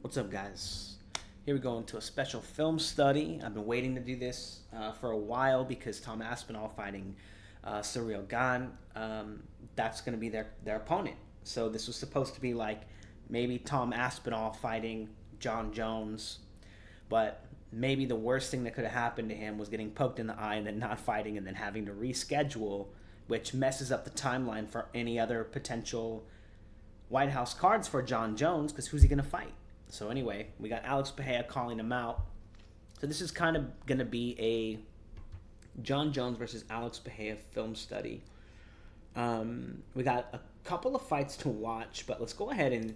What's up, guys? Here we go into a special film study. I've been waiting to do this for a while because Tom Aspinall fighting Surreal Gan, that's going to be their opponent. So this was supposed to be like maybe Tom Aspinall fighting John Jones, but maybe the worst thing that could have happened to him was getting poked in the eye and then not fighting and then having to reschedule, which messes up the timeline for any other potential White House cards for John Jones, because who's he going to fight? So anyway, we got Alex Periera calling him out. So this is kind of going to be a John Jones versus Alex Periera film study. We got a couple of fights to watch, but let's go ahead and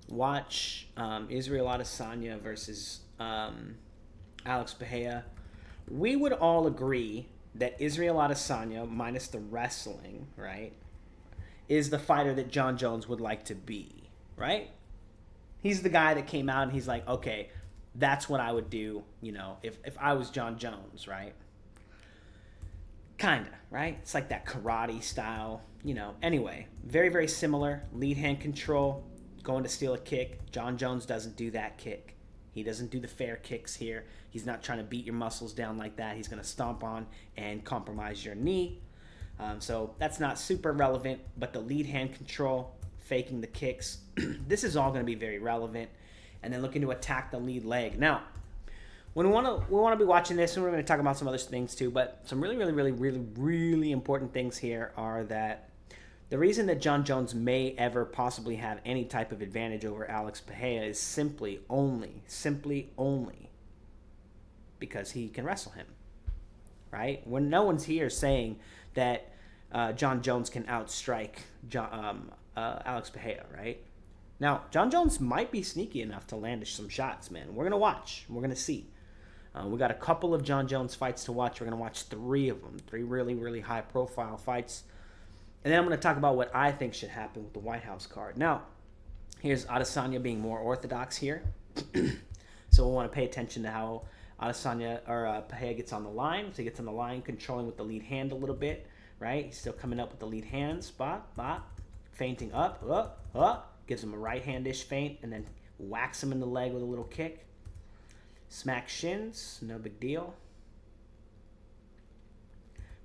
watch Israel Adesanya versus Alex Periera. We would all agree that Israel Adesanya, minus the wrestling, right, is the fighter that John Jones would like to be, right? He's the guy that came out and he's like, okay, that's what I would do, if I was John Jones, right? Kinda, right? It's like that karate style, Anyway, very, very similar. Lead hand control, going to steal a kick. John Jones doesn't do that kick. He doesn't do the fair kicks here. He's not trying to beat your muscles down like that. He's going to stomp on and compromise your knee. So that's not super relevant, but the lead hand control, faking the kicks, this is all going to be very relevant. And then looking to attack the lead leg. Now, when we want to be watching this, and we're going to talk about some other things too, but some really, really, really, really, really important things here are that the reason that John Jones may ever possibly have any type of advantage over Alex Periera is simply only because he can wrestle him, right? When no one's here saying that John Jones can outstrike Alex Periera, right? Now, John Jones might be sneaky enough to land some shots, man. We're going to watch. We're going to see. We got a couple of John Jones fights to watch. We're going to watch three of them. Three really, really high-profile fights. And then I'm going to talk about what I think should happen with the White House card. Now, here's Adesanya being more orthodox here. So we'll want to pay attention to how Adesanya or Periera gets on the line. So he gets on the line, controlling with the lead hand a little bit, right? He's still coming up with the lead hand, spot, feinting up, gives him a right-hand-ish feint, and then whacks him in the leg with a little kick. Smack shins, no big deal.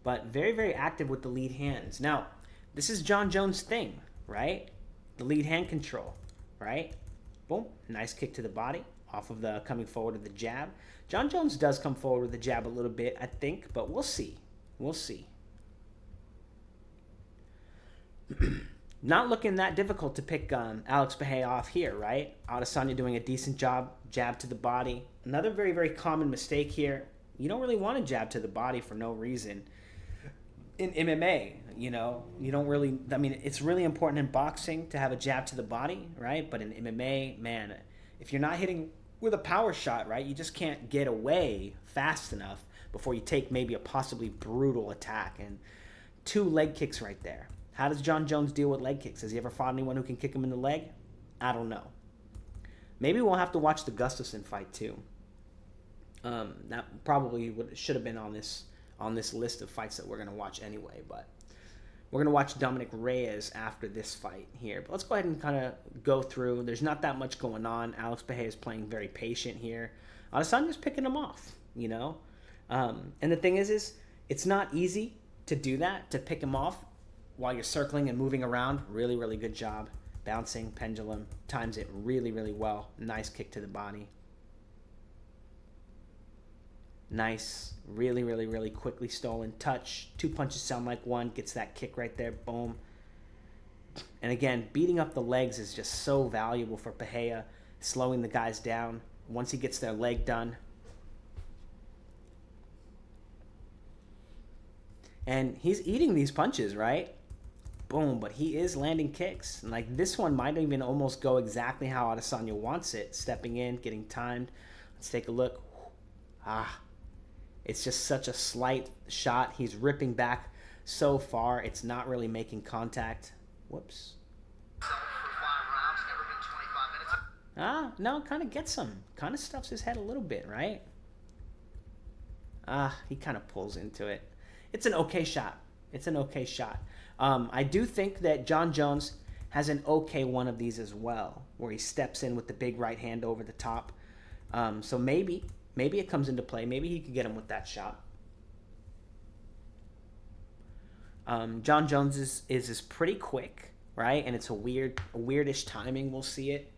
But very, very active with the lead hands. Now, this is John Jones' thing, right? The lead hand control, right? Boom, nice kick to the body off of the coming forward of the jab. John Jones does come forward with the jab a little bit, I think, but we'll see. We'll see. Not looking that difficult to pick Alex Periera off here, right? Adesanya doing a decent job, jab to the body. Another very, very common mistake here. You don't really want to jab to the body for no reason. In MMA, you don't really, it's really important in boxing to have a jab to the body, right? But in MMA, man, if you're not hitting with a power shot, right, you just can't get away fast enough before you take maybe a possibly brutal attack. And 2 leg kicks right there. How does John Jones deal with leg kicks? Has he ever fought anyone who can kick him in the leg? I don't know. Maybe we'll have to watch the Gustafsson fight too. That probably should have been on this list of fights that we're going to watch anyway. But we're going to watch Dominic Reyes after this fight here. But let's go ahead and kind of go through. There's not that much going on. Alex Periera is playing very patient here. Adesanya's picking him off, And the thing is it's not easy to do that, to pick him off while you're circling and moving around. Really, really good job. Bouncing, pendulum, times it really, really well. Nice kick to the body. Nice, really, really, really quickly stolen touch. 2 punches sound like one. Gets that kick right there. Boom. And again, beating up the legs is just so valuable for Periera. Slowing the guys down once he gets their leg done. And he's eating these punches, right? Boom, but he is landing kicks. And like this one might even almost go exactly how Adesanya wants it. Stepping in, getting timed. Let's take a look. It's just such a slight shot. He's ripping back so far. It's not really making contact. Whoops. No, kind of gets him. Kind of stuffs his head a little bit, right? He kind of pulls into it. It's an okay shot. I do think that John Jones has an okay one of these as well, where he steps in with the big right hand over the top. So maybe it comes into play. Maybe he could get him with that shot. John Jones is pretty quick, right? And it's a weirdish timing. We'll see it.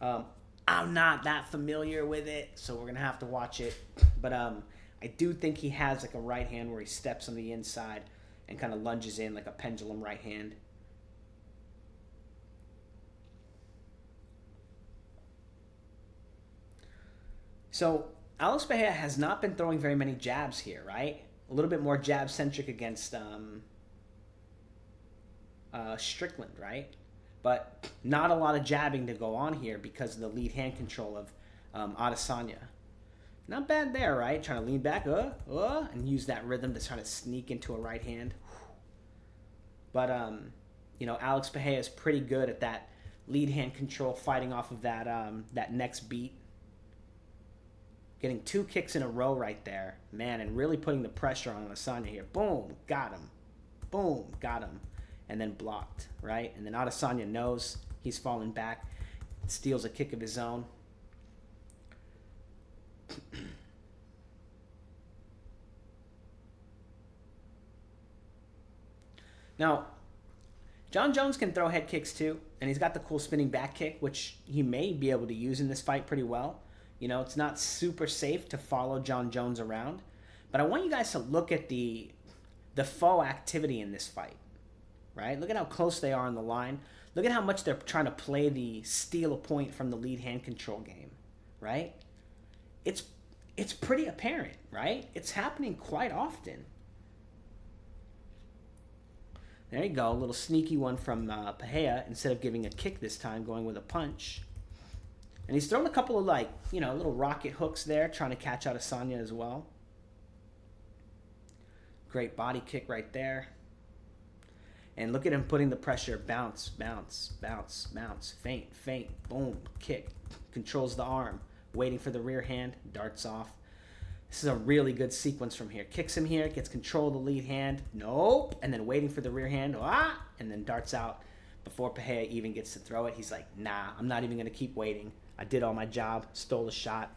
I'm not that familiar with it, so we're gonna have to watch it. But I do think he has like a right hand where he steps on the inside and kind of lunges in like a pendulum right hand. So Alex Pereira has not been throwing very many jabs here, right? A little bit more jab centric against Strickland, right? But not a lot of jabbing to go on here because of the lead hand control of Adesanya. Not bad there, right? Trying to lean back, and use that rhythm to try to sneak into a right hand. But Alex Pereira is pretty good at that lead hand control, fighting off of that next beat. Getting 2 kicks in a row right there, man, and really putting the pressure on Adesanya here. Boom, got him. Boom, got him. And then blocked, right? And then Adesanya knows he's falling back, steals a kick of his own. Now, John Jones can throw head kicks too, and he's got the cool spinning back kick, which he may be able to use in this fight pretty well. It's not super safe to follow John Jones around, but I want you guys to look at the faux activity in this fight, right? Look at how close they are on the line. Look at how much they're trying to play the steal a point from the lead hand control game, right? It's pretty apparent, right? It's happening quite often. There you go, a little sneaky one from Pereira. Instead of giving a kick this time, going with a punch. And he's thrown a couple of little rocket hooks there, trying to catch out Adesanya as well. Great body kick right there. And look at him putting the pressure. Bounce, bounce, bounce, bounce. Feint, feint, boom, kick. Controls the arm. Waiting for the rear hand, darts off. This is a really good sequence from here. Kicks him here, gets control of the lead hand. Nope. And then waiting for the rear hand. And then darts out. Before Pereira even gets to throw it, he's like, nah, I'm not even going to keep waiting. I did all my job, stole the shot.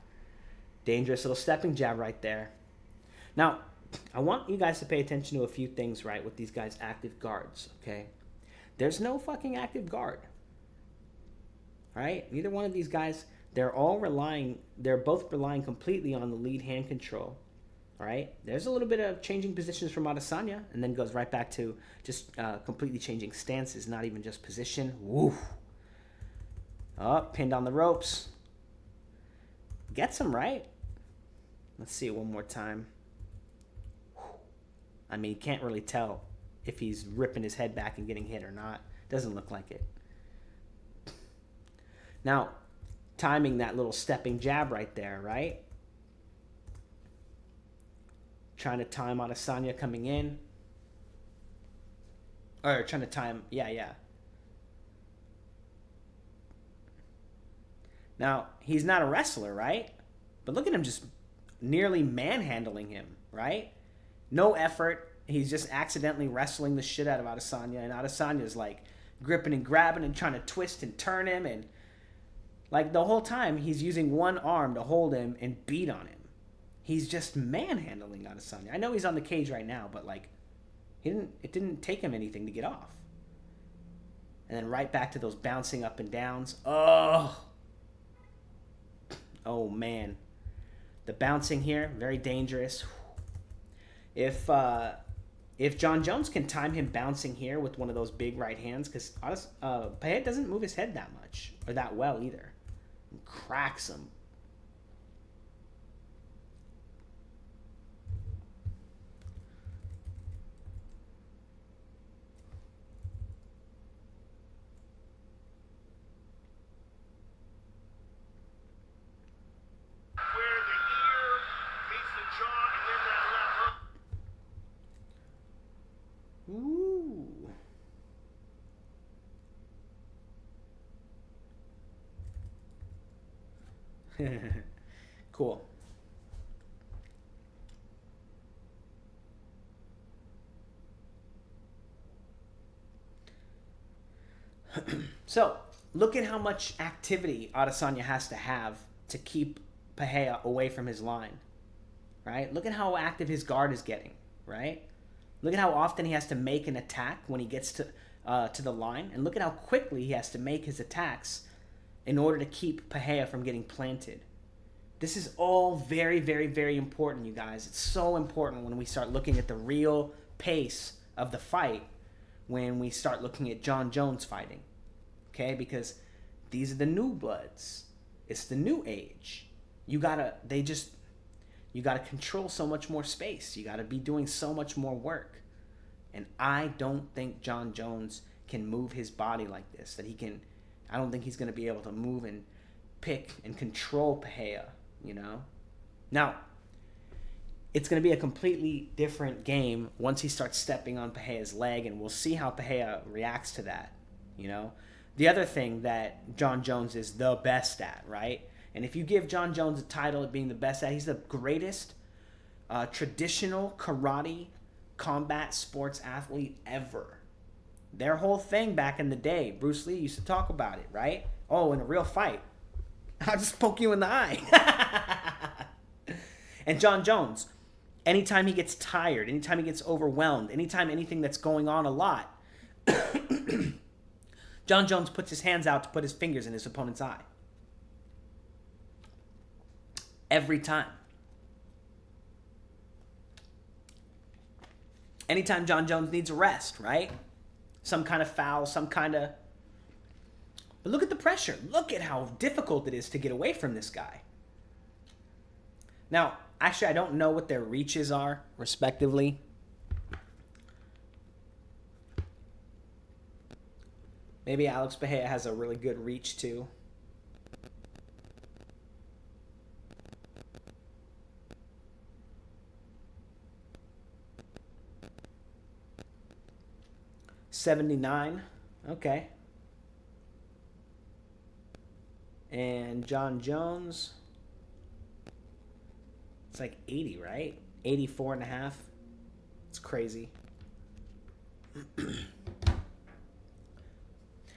Dangerous little stepping jab right there. Now, I want you guys to pay attention to a few things, right, with these guys' active guards, okay? There's no fucking active guard, right? Neither one of these guys, they're both relying completely on the lead hand control, right? There's a little bit of changing positions from Adesanya, and then goes right back to just completely changing stances, not even just position. Woof. Pinned on the ropes. Gets him, right? Let's see it one more time. I mean, you can't really tell if he's ripping his head back and getting hit or not. Doesn't look like it. Now, timing that little stepping jab right there, right? Trying to time Adesanya coming in. Or trying to time, yeah. Now, he's not a wrestler, right? But look at him just nearly manhandling him, right? No effort. He's just accidentally wrestling the shit out of Adesanya. And Adesanya's like gripping and grabbing and trying to twist and turn him. And like the whole time, he's using one arm to hold him and beat on him. He's just manhandling Adesanya. I know he's on the cage right now, but like it didn't take him anything to get off. And then right back to those bouncing up and downs. Oh, man. The bouncing here, very dangerous. If John Jones can time him bouncing here with one of those big right hands, because Pereira doesn't move his head that much, or that well either. And cracks him. Ooh. Cool. So look at how much activity Adesanya has to have to keep Pereira away from his line, right? Look at how active his guard is getting, right? Look at how often he has to make an attack when he gets to the line, and look at how quickly he has to make his attacks in order to keep Pereira from getting planted. This is all very, very, very important, you guys. It's so important when we start looking at the real pace of the fight, when we start looking at Jon Jones fighting, okay? Because these are the new bloods. It's the new age. You gotta control so much more space. You gotta be doing so much more work. And I don't think Jon Jones can move his body like this. I don't think he's gonna be able to move and pick and control Pereira, you know? Now, it's going to be a completely different game once he starts stepping on Pereira's leg, and we'll see how Pereira reacts to that, you know? The other thing that Jon Jones is the best at, right? And if you give Jon Jones a title at being the best at, he's the greatest traditional karate combat sports athlete ever. Their whole thing back in the day, Bruce Lee used to talk about it, right? Oh, in a real fight, I'll just poke you in the eye. And Jon Jones, anytime he gets tired, anytime he gets overwhelmed, anytime anything that's going on a lot, Jon Jones puts his hands out to put his fingers in his opponent's eye. Every time. Anytime Jon Jones needs a rest, right? Some kind of foul, But look at the pressure. Look at how difficult it is to get away from this guy. Now, actually, I don't know what their reaches are, respectively. Maybe Alex Pereira has a really good reach, too. .79. Okay. And Jon Jones, it's like 80, right? 84 and a half. It's crazy.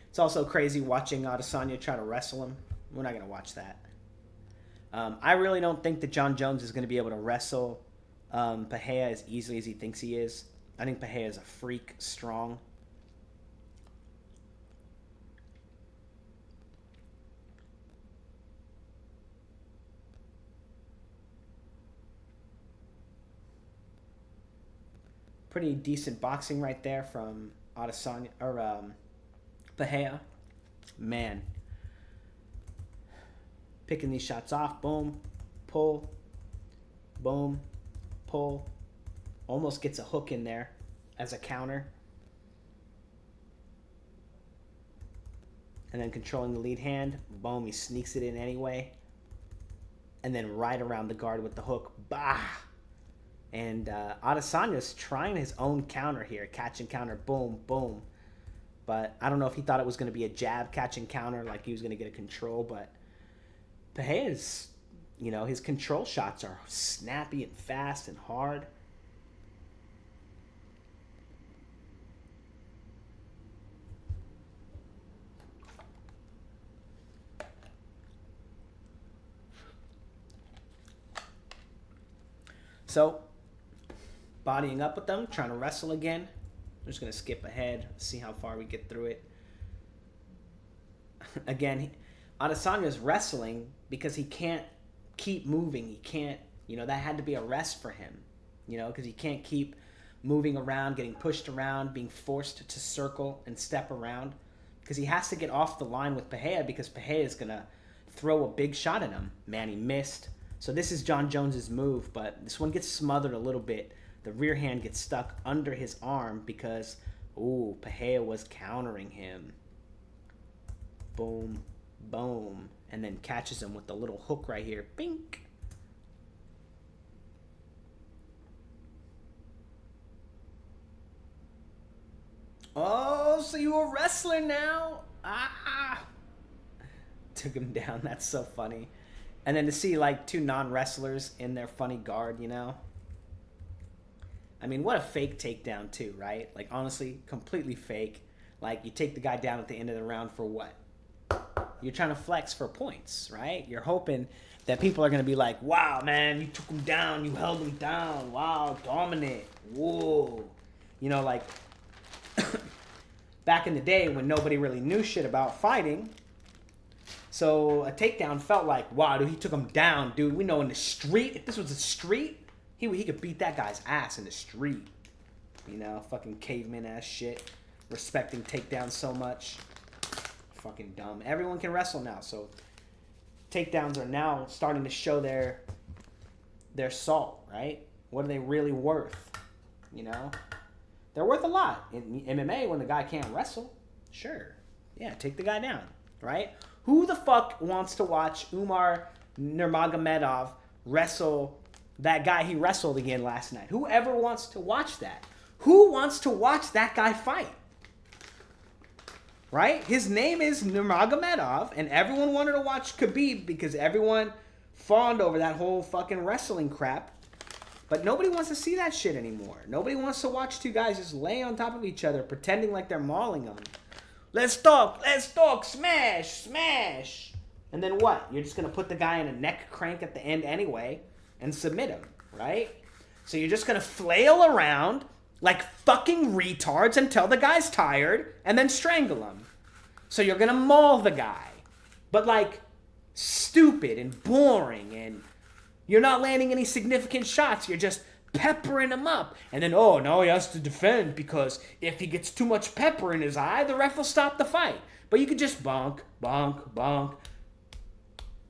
It's also crazy watching Adesanya try to wrestle him. We're not going to watch that. I really don't think that Jon Jones is going to be able to wrestle Pereira as easily as he thinks he is. I think Pereira is a freak strong. Pretty decent boxing right there from Adesanya or Pereira. Man, picking these shots off. Boom, pull, boom, pull. Almost gets a hook in there as a counter. And then controlling the lead hand. Boom, he sneaks it in anyway. And then right around the guard with the hook. Bah! And Adesanya's trying his own counter here. Catch and counter. Boom, boom. But I don't know if he thought it was going to be a jab, catch and counter, like he was going to get a control. But Pereira's, his control shots are snappy and fast and hard. So, bodying up with them, trying to wrestle again. I'm just going to skip ahead, see how far we get through it. Again, Adesanya's wrestling because he can't keep moving. He can't, that had to be a rest for him, because he can't keep moving around, getting pushed around, being forced to circle and step around. Because he has to get off the line with Pereira because Pereira is going to throw a big shot at him. Man, he missed. So this is Jon Jones's move, but this one gets smothered a little bit. The rear hand gets stuck under his arm because, Pereira was countering him. Boom, boom. And then catches him with the little hook right here. Bink. Oh, so you a wrestler now? Ah! Took him down. That's so funny. And then to see, two non-wrestlers in their funny guard, I mean, what a fake takedown, too, right? Honestly, completely fake. Like, you take the guy down at the end of the round for what? You're trying to flex for points, right? You're hoping that people are going to be like, wow, man, you took him down. You held him down. Wow, dominant. Whoa. You know, like, back in the day when nobody really knew shit about fighting, so a takedown felt like, wow, dude, he took him down, dude. We know in the street, if this was a street, he could beat that guy's ass in the street. You know, fucking caveman ass shit. Respecting takedowns so much. Fucking dumb. Everyone can wrestle now, so takedowns are now starting to show their salt, right? What are they really worth? You know? They're worth a lot. In MMA, when the guy can't wrestle, sure. Yeah, take the guy down, right? Who the fuck wants to watch Umar Nurmagomedov wrestle that guy he wrestled again last night? Whoever wants to watch that? Who wants to watch that guy fight? Right? His name is Nurmagomedov, and everyone wanted to watch Khabib because everyone fawned over that whole fucking wrestling crap. But nobody wants to see that shit anymore. Nobody wants to watch two guys just lay on top of each other, pretending like they're mauling them. Let's talk, smash. And then what? You're just going to put the guy in a neck crank at the end anyway and submit him, right? So you're just going to flail around like fucking retards until the guy's tired and then strangle him. So you're going to maul the guy. But like stupid and boring, and you're not landing any significant shots. You're just peppering him up. And then, oh, now he has to defend because if he gets too much pepper in his eye, the ref will stop the fight. But you could just bonk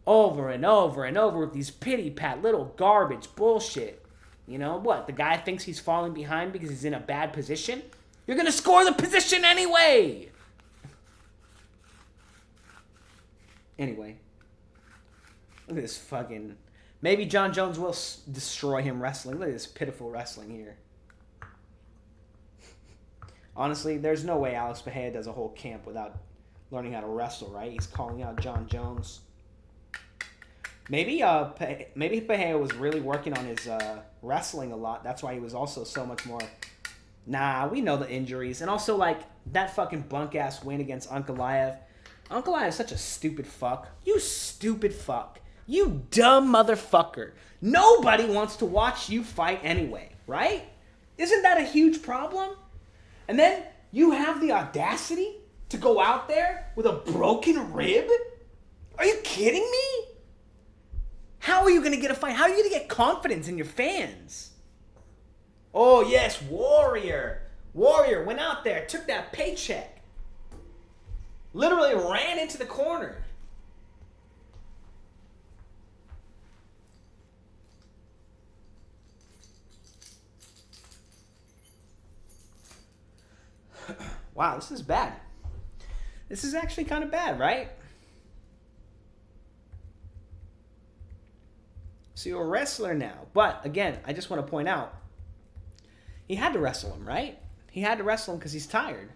over and over and over with these pity-pat little garbage bullshit. You know what? The guy thinks he's falling behind because he's in a bad position? You're going to score the position anyway! Anyway. Look at this fucking... Maybe John Jones will destroy him wrestling. Look at this pitiful wrestling here. Honestly, there's no way Alex Pereira does a whole camp without learning how to wrestle, right? He's calling out John Jones. Maybe Pereira was really working on his wrestling a lot. That's why he was also so much more... Nah, we know the injuries. And also, like, that fucking bunk-ass win against Ankalaev. Ankalaev is such a stupid fuck. You stupid fuck. You dumb motherfucker. Nobody wants to watch you fight anyway, right? Isn't that a huge problem? And then you have the audacity to go out there with a broken rib? Are you kidding me? How are you going to get a fight? How are you going to get confidence in your fans? Oh, yes, Warrior. Warrior went out there, took that paycheck. Literally ran into the corner. Wow, this is bad. This is actually kind of bad, right? So you're a wrestler now. But, again, I just want to point out, he had to wrestle him, right? He had to wrestle him because he's tired.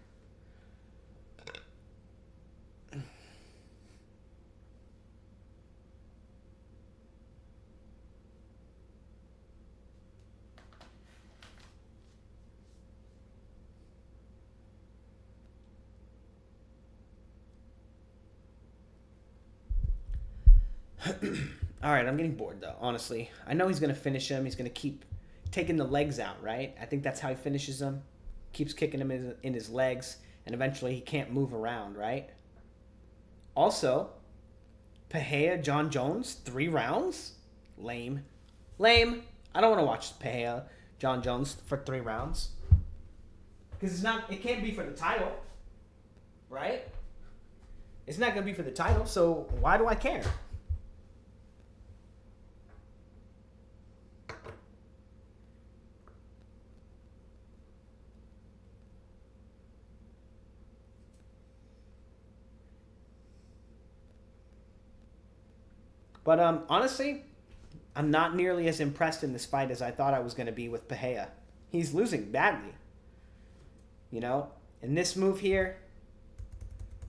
All right, I'm getting bored, though, honestly. I know he's going to finish him. He's going to keep taking the legs out, right? I think that's how he finishes him. Keeps kicking him in his legs, and eventually he can't move around, right? Also, Pereira, John Jones, 3 rounds? Lame. Lame. I don't want to watch Pereira, John Jones for 3 rounds. Because it can't be for the title, right? It's not going to be for the title, so why do I care? But honestly, I'm not nearly as impressed in this fight as I thought I was going to be with Pereira. He's losing badly. You know? In this move here,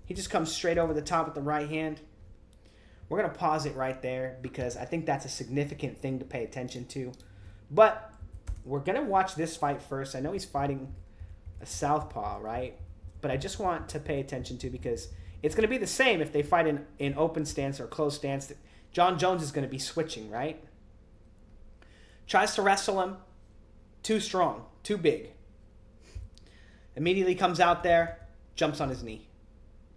he just comes straight over the top with the right hand. We're going to pause it right there because I think that's a significant thing to pay attention to. But we're going to watch this fight first. I know he's fighting a southpaw, right? but I just want to pay attention to because it's going to be the same if they fight in open stance or closed stance. Jon Jones is going to be switching, right? Tries to wrestle him. Too strong. Too big. Immediately comes out there. Jumps on his knee.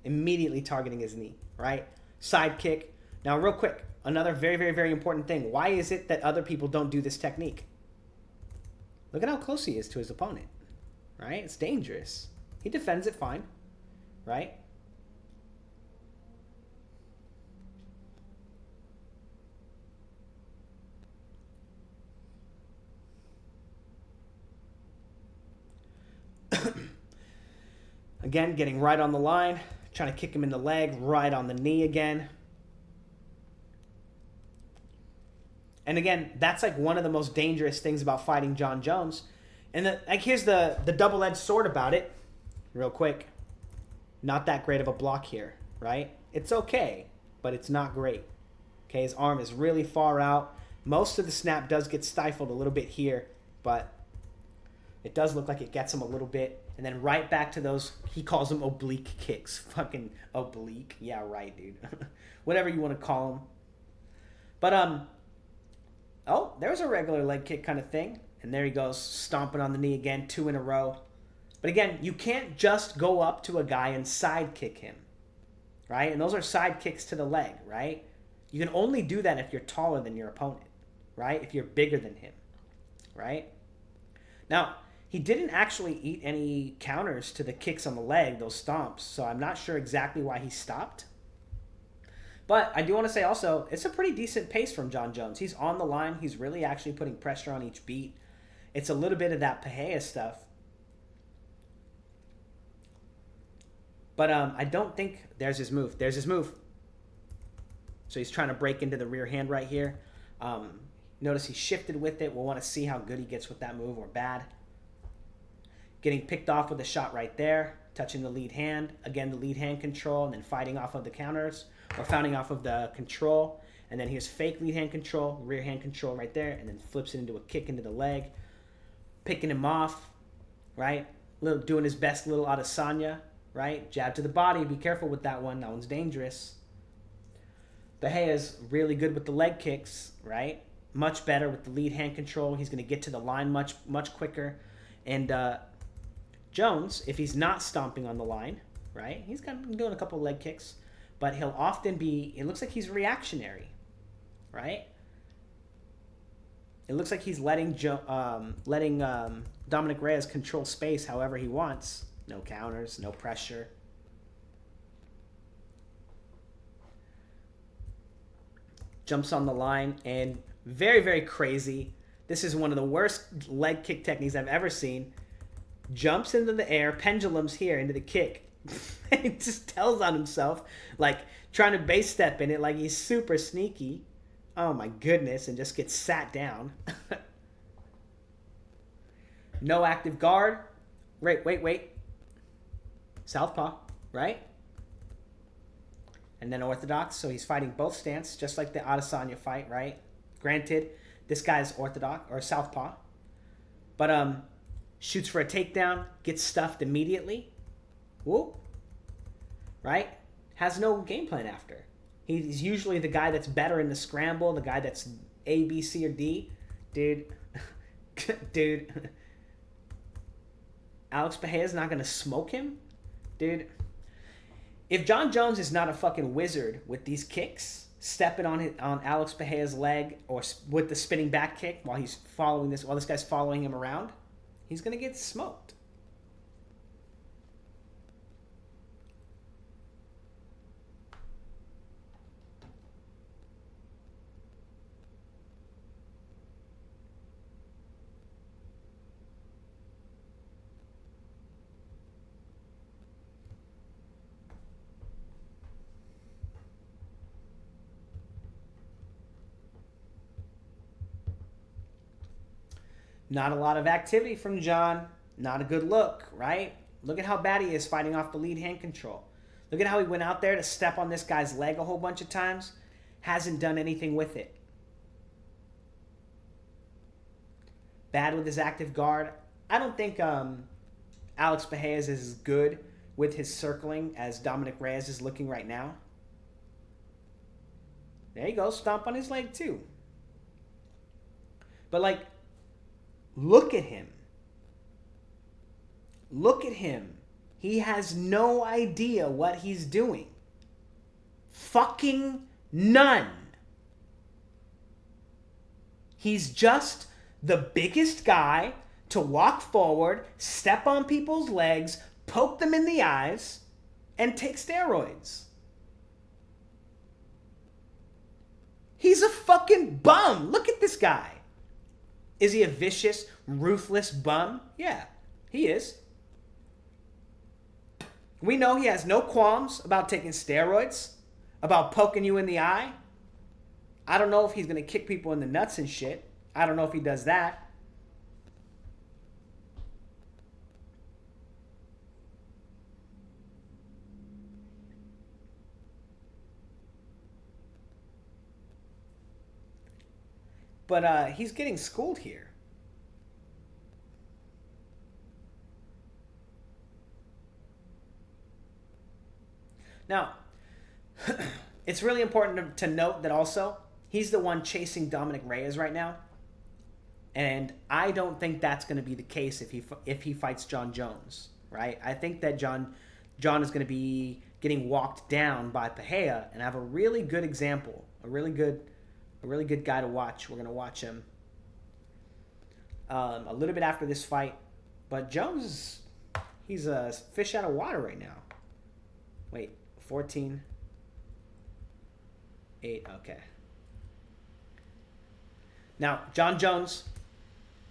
Immediately targeting his knee, right? Side kick. Now, real quick, another very, very, very important thing. Why is it that other people don't do this technique? Look at how close he is to his opponent, right? It's dangerous. He defends it fine, right? Again, getting right on the line, trying to kick him in the leg, right on the knee again. And again, that's like one of the most dangerous things about fighting Jon Jones. And here's the double-edged sword about it, real quick. Not that great of a block here, right? It's okay, but it's not great. Okay, his arm is really far out. Most of the snap does get stifled a little bit here, but it does look like it gets him a little bit. And then right back to those, he calls them oblique kicks. Fucking oblique. Yeah, right, dude. Whatever you want to call them. But, oh, there's a regular leg kick kind of thing. And there he goes, stomping on the knee again, 2 in a row. But again, you can't just go up to a guy and side kick him, right? And those are side kicks to the leg, right? You can only do that if you're taller than your opponent, right? If you're bigger than him, right? Now, he didn't actually eat any counters to the kicks on the leg, those stomps, so I'm not sure exactly why he stopped. But I do want to say also, it's a pretty decent pace from Jon Jones. He's on the line. He's really actually putting pressure on each beat. It's a little bit of that Periera stuff. But I don't think... There's his move. There's his move. So he's trying to break into the rear hand right here. Notice he shifted with it. We'll want to see how good he gets with that move or bad. Getting picked off with a shot right there. Touching the lead hand. Again, the lead hand control. And then fighting off of the counters. Or fighting off of the control. And then here's fake lead hand control. Rear hand control right there. And then flips it into a kick into the leg. Picking him off. Right? Doing his best little Adesanya. Right? Jab to the body. Be careful with that one. That one's dangerous. Periera is really good with the leg kicks. Right? Much better with the lead hand control. He's going to get to the line much quicker. And Jones, if he's not stomping on the line, right? He's kind of doing a couple leg kicks, but he'll often be, it looks like he's reactionary, right? It looks like he's letting Dominic Reyes control space however he wants. No counters, no pressure. Jumps on the line and very, very crazy. This is one of the worst leg kick techniques I've ever seen. Jumps into the air, pendulums here into the kick. He just tells on himself, like trying to base step in it like he's super sneaky. Oh my goodness, and just gets sat down. No active guard. Wait. Southpaw, right? And then orthodox, so he's fighting both stance, just like the Adesanya fight, right? Granted, this guy's orthodox or southpaw, but shoots for a takedown, gets stuffed immediately. Whoop. Right? Has no game plan after. He's usually the guy that's better in the scramble, the guy that's A, B, C, or D. Dude. Dude. Alex Pereira's not going to smoke him? Dude. If Jon Jones is not a fucking wizard with these kicks, stepping on Alex Pereira's leg or with the spinning back kick while this guy's following him around, he's going to get smoked. Not a lot of activity from Jon. Not a good look, right? Look at how bad he is fighting off the lead hand control. Look at how he went out there to step on this guy's leg a whole bunch of times. Hasn't done anything with it. Bad with his active guard. I don't think Alex Pereira is as good with his circling as Dominic Reyes is looking right now. There you go, stomp on his leg too. But like, look at him. Look at him. He has no idea what he's doing. Fucking none. He's just the biggest guy to walk forward, step on people's legs, poke them in the eyes, and take steroids. He's a fucking bum. Look at this guy. Is he a vicious, ruthless bum? Yeah, he is. We know he has no qualms about taking steroids, about poking you in the eye. I don't know if he's going to kick people in the nuts and shit. I don't know if he does that. But he's getting schooled here. Now, it's really important to note that also, he's the one chasing Dominic Reyes right now. And I don't think that's going to be the case if he fights John Jones, right? I think that John is going to be getting walked down by Periera and have a really good example, a really good guy to watch. We're going to watch him a little bit after this fight. But Jones, he's a fish out of water right now. Wait, 14, 8, okay. Now, John Jones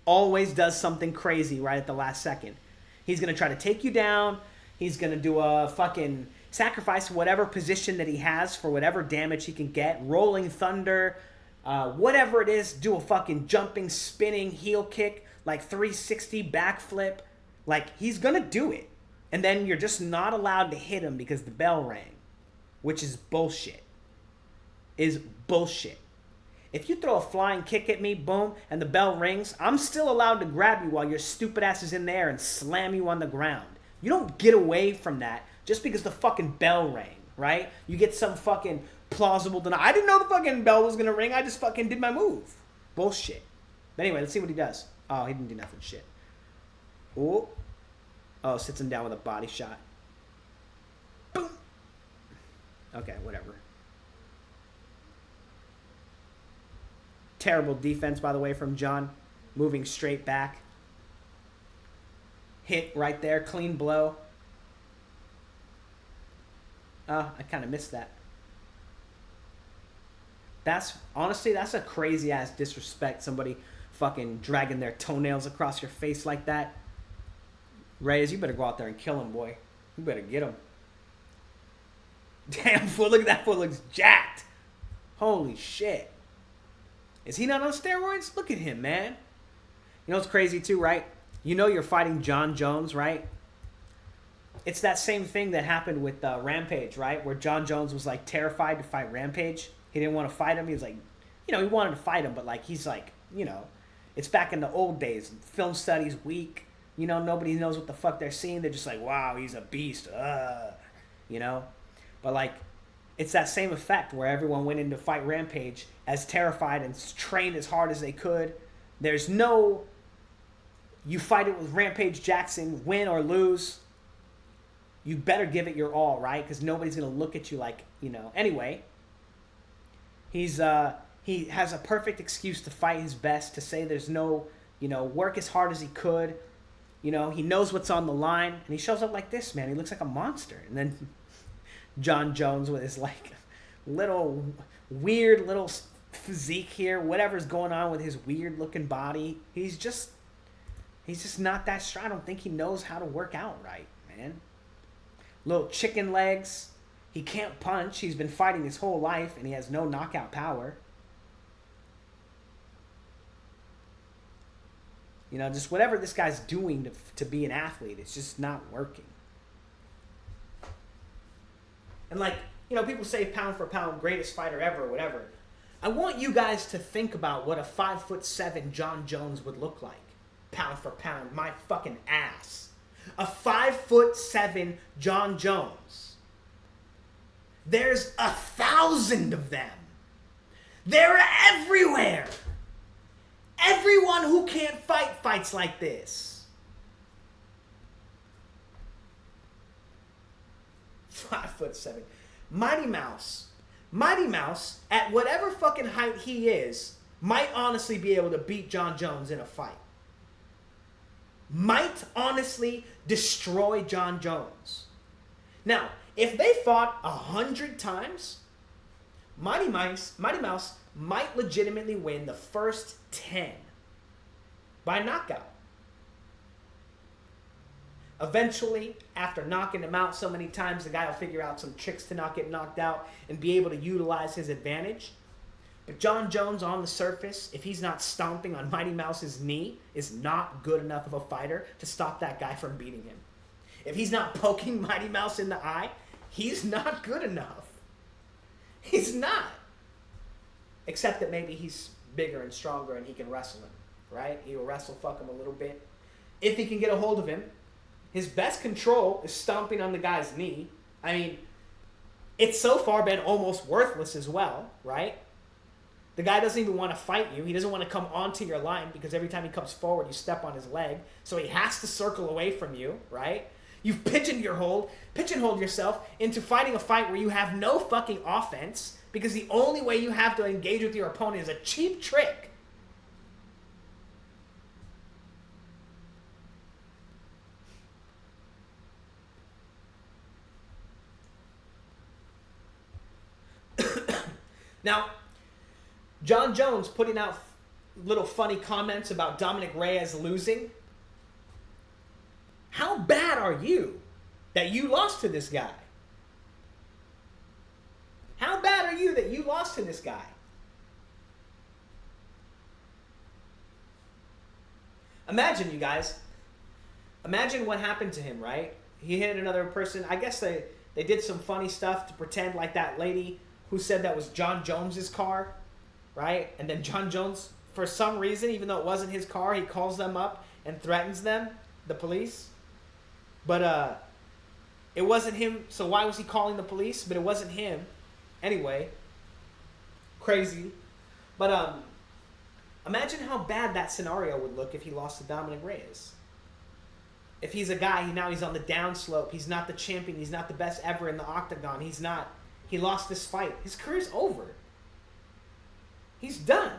always does something crazy right at the last second. He's going to try to take you down. He's going to do a fucking sacrifice whatever position that he has for whatever damage he can get. Rolling thunder, whatever it is, do a fucking jumping, spinning heel kick, like 360 backflip. Like, he's going to do it. And then you're just not allowed to hit him because the bell rang, which is bullshit. Is bullshit. If you throw a flying kick at me, boom, and the bell rings, I'm still allowed to grab you while your stupid ass is in there and slam you on the ground. You don't get away from that just because the fucking bell rang, right? You get some fucking plausible denial. I didn't know the fucking bell was going to ring. I just fucking did my move. Bullshit. But anyway, let's see what he does. Oh, he didn't do nothing. Shit. Oh, sits him down with a body shot. Boom. Okay, whatever. Terrible defense, by the way, from John. Moving straight back. Hit right there. Clean blow. I kind of missed that. Honestly, that's a crazy-ass disrespect. Somebody fucking dragging their toenails across your face like that. Reyes, you better go out there and kill him, boy. You better get him. Damn, fool. Look at that fool. Looks jacked. Holy shit. Is he not on steroids? Look at him, man. You know what's crazy too, right? You know you're fighting John Jones, right? It's that same thing that happened with Rampage, right? Where John Jones was like terrified to fight Rampage. He didn't want to fight him. He was like, he wanted to fight him, but like he's like, it's back in the old days. Film studies weak. Nobody knows what the fuck they're seeing. They're just like, wow, he's a beast. But like, it's that same effect where everyone went in to fight Rampage as terrified and trained as hard as they could. There's no, you fight it with Rampage Jackson, win or lose. You better give it your all, right? Because nobody's going to look at you like, Anyway, he has a perfect excuse to fight his best, to say there's no, work as hard as he could. He knows what's on the line. And he shows up like this, man. He looks like a monster. And then John Jones with his like little weird little physique here, whatever's going on with his weird looking body, he's just not that strong. I don't think he knows how to work out right, man. Little chicken legs. He can't punch. He's been fighting his whole life and he has no knockout power. Just whatever this guy's doing to be an athlete, it's just not working. And like, people say pound for pound, greatest fighter ever, whatever. I want you guys to think about what a 5'7" John Jones would look like. Pound for pound, my fucking ass. A 5'7" John Jones. There's 1,000 of them. They're everywhere. Everyone who can't fight fights like this. 5'7". Mighty Mouse. Mighty Mouse, at whatever fucking height he is, might honestly be able to beat John Jones in a fight. Might honestly destroy John Jones. Now, if they fought 100 times, Mighty Mouse might legitimately win the first 10 by knockout. Eventually, after knocking him out so many times, the guy will figure out some tricks to not get knocked out and be able to utilize his advantage. But John Jones on the surface, if he's not stomping on Mighty Mouse's knee, is not good enough of a fighter to stop that guy from beating him. If he's not poking Mighty Mouse in the eye, he's not good enough. He's not. Except that maybe he's bigger and stronger and he can wrestle him, right? He'll wrestle fuck him a little bit. If he can get a hold of him, his best control is stomping on the guy's knee. I mean, it's so far been almost worthless as well, right? The guy doesn't even want to fight you. He doesn't want to come onto your line because every time he comes forward, you step on his leg. So he has to circle away from you, right? You've pigeonholed yourself into fighting a fight where you have no fucking offense because the only way you have to engage with your opponent is a cheap trick. Now, John Jones putting out little funny comments about Dominic Reyes losing. How bad are you that you lost to this guy? How bad are you that you lost to this guy? Imagine, you guys. Imagine what happened to him, right? He hit another person. I guess they did some funny stuff to pretend like that lady who said that was John Jones's car, right? And then John Jones, for some reason, even though it wasn't his car, he calls them up and threatens them, the police. But it wasn't him, so why was he calling the police? But it wasn't him. Anyway, crazy. But imagine how bad that scenario would look if he lost to Dominic Reyes. If he's a guy, now he's on the downslope. He's not the champion. He's not the best ever in the octagon. He's not. He lost this fight. His career's over. He's done.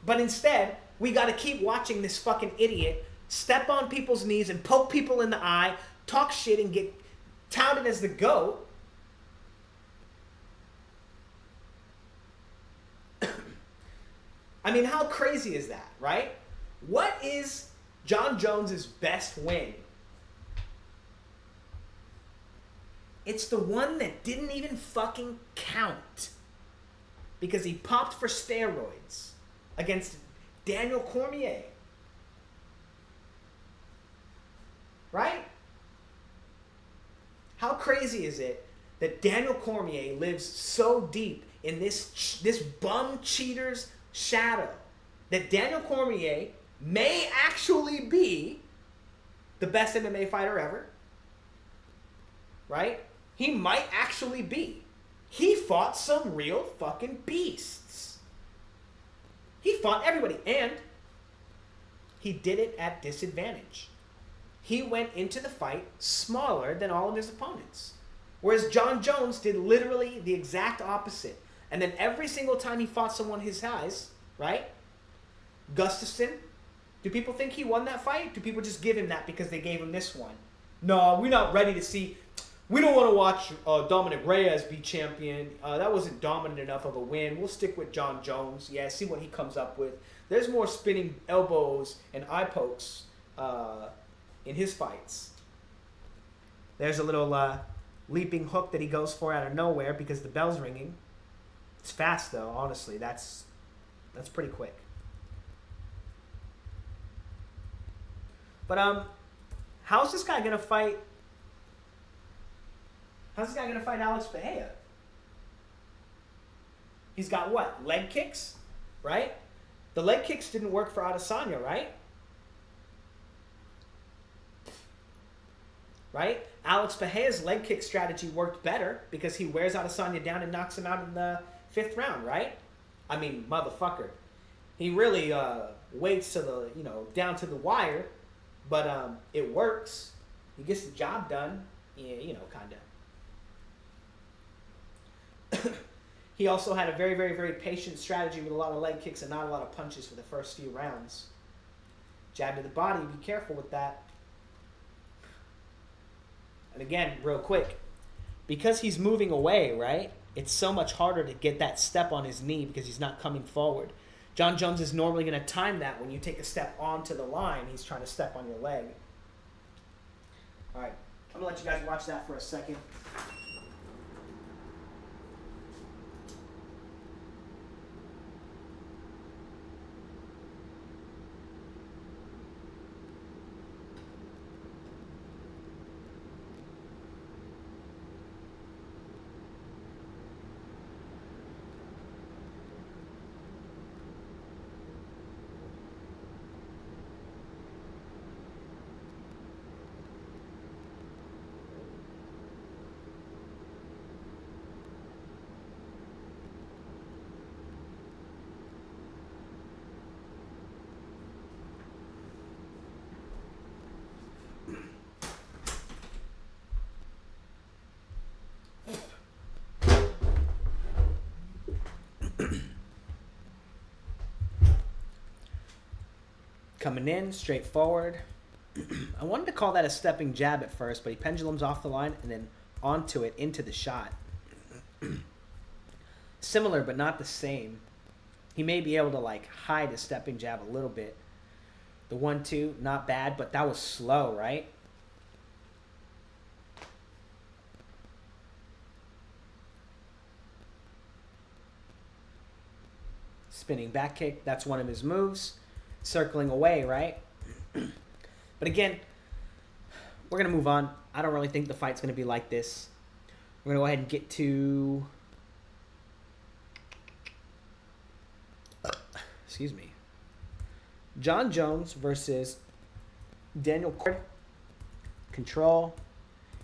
But instead, we got to keep watching this fucking idiot step on people's knees and poke people in the eye, talk shit and get touted as the GOAT. I mean, how crazy is that, right? What is John Jones's best win? It's the one that didn't even fucking count. Because he popped for steroids against Daniel Cormier. Right? How crazy is it that Daniel Cormier lives so deep in this bum cheater's shadow that Daniel Cormier may actually be the best MMA fighter ever? Right? He might actually be. He fought some real fucking beasts. He fought everybody, and he did it at disadvantage. He went into the fight smaller than all of his opponents. Whereas John Jones did literally the exact opposite. And then every single time he fought someone his size, right? Gustafsson, do people think he won that fight? Do people just give him that because they gave him this one? No, we're not ready to see. We don't want to watch Dominic Reyes be champion. That wasn't dominant enough of a win. We'll stick with John Jones. Yeah, see what he comes up with. There's more spinning elbows and eye pokes in his fights. There's a little leaping hook that he goes for out of nowhere because the bell's ringing. It's fast, though, honestly. That's pretty quick. But how's this guy going to fight? How's this guy going to fight Alex Pereira? He's got what? Leg kicks? Right? The leg kicks didn't work for Adesanya, right? right? Alex Pereira's leg kick strategy worked better because he wears Adesanya down and knocks him out in the 5th round, right? I mean, motherfucker. He really waits to the, down to the wire, but it works. He gets the job done, kind of. He also had a very, very, very patient strategy with a lot of leg kicks and not a lot of punches for the first few rounds. Jab to the body, be careful with that. And again, real quick, because he's moving away, right, it's so much harder to get that step on his knee because he's not coming forward. Jon Jones is normally going to time that when you take a step onto the line, he's trying to step on your leg. All right, I'm going to let you guys watch that for a second. Coming in, straightforward. I wanted to call that a stepping jab at first, but he pendulums off the line and then onto it, into the shot. Similar, but not the same. He may be able to, hide a stepping jab a little bit. The 1-2, not bad, but that was slow, right? Spinning back kick, that's one of his moves. Circling away, right? But again, we're going to move on. I don't really think the fight's going to be like this. We're going to go ahead and get to... Excuse me. Jon Jones versus Daniel Cormier. Control.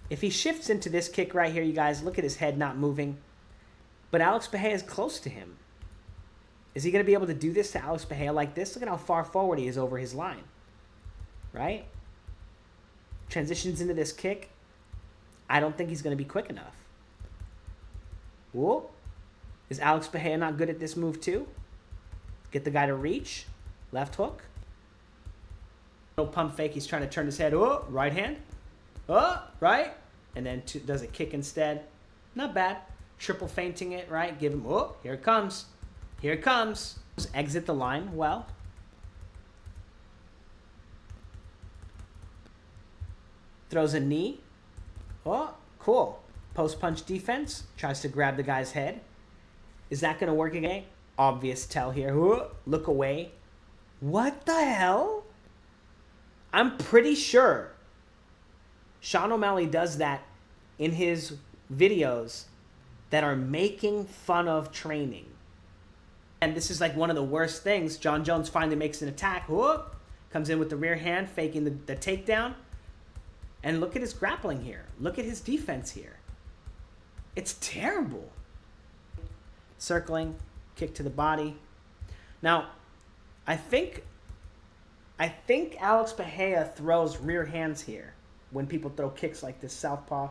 If he shifts into this kick right here, you guys, look at his head not moving. But Alex Pereira is close to him. Is he going to be able to do this to Alex Pereira like this? Look at how far forward he is over his line. Right? Transitions into this kick. I don't think he's going to be quick enough. Whoa. Is Alex Pereira not good at this move too? Get the guy to reach. Left hook. Little pump fake. He's trying to turn his head. Oh, right hand. Oh, right. And then does a kick instead. Not bad. Triple feinting it, right? Give him, oh, here it comes. Here it comes. Exit the line well. Throws a knee. Oh, cool. Post-punch defense. Tries to grab the guy's head. Is that going to work again? Obvious tell here. Oh, look away. What the hell? I'm pretty sure Sean O'Malley does that in his videos that are making fun of training. And this is one of the worst things. Jon Jones finally makes an attack. Whoop, comes in with the rear hand, faking the takedown. And look at his grappling here. Look at his defense here. It's terrible. Circling, kick to the body. Now, I think Alex Pereira throws rear hands here when people throw kicks like this southpaw.